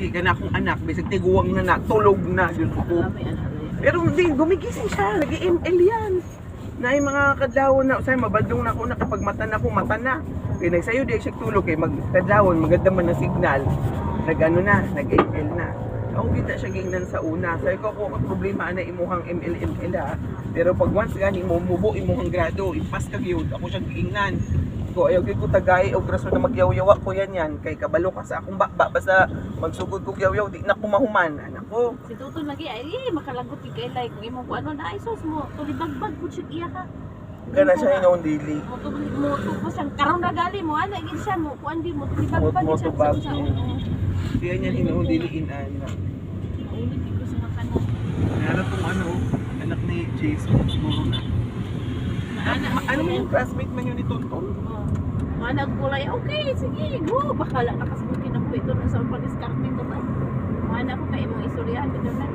ka na akong anak, bisag tiguwang na tulog na, Diyos ko. Pero hindi, gumigising siya, nag-ML yan. Na yung mga kadlawon na, usay, mabadlong na ako na kapag mata na. Kaya nagsayo di siya tulog, kaya magkadlawon, maganda man ng signal. Nag-ML na. Ako kita siya gingnan sa una. Sabi ko ako, ang problema na imuhang ML ha. Pero pag once gani mo, mubo imuhang grado, ipas kag yun, ako siya gingnan. Ko ayaw ko tagay og rason na magyaw-yawa ko yan kay kabalo ka sa akong bakba basta magsugod ko yaw-yaw di na ko mahuman anak ko. Si Tuto lagi ay makalagot kay like imo ko ano na isos mo tulibagbag pud siya iya ka. Kana siya inon dili. Mo ko siyang karon na gali mo ana gid siya mo kuan di mo tulibagbag Mo siya tubag. sa Diyan yan inon dili inan. ulit ko sa kanan. Nara tong ano anak ni Jason siguro na. Ano mo yung classmate man yun ni Tonton? Manag kulay, okay, sige, go. Bakala nakasbukin ako ito na sa pag-discarding ko ba? Mana ko kayo mong istoryahan ko na.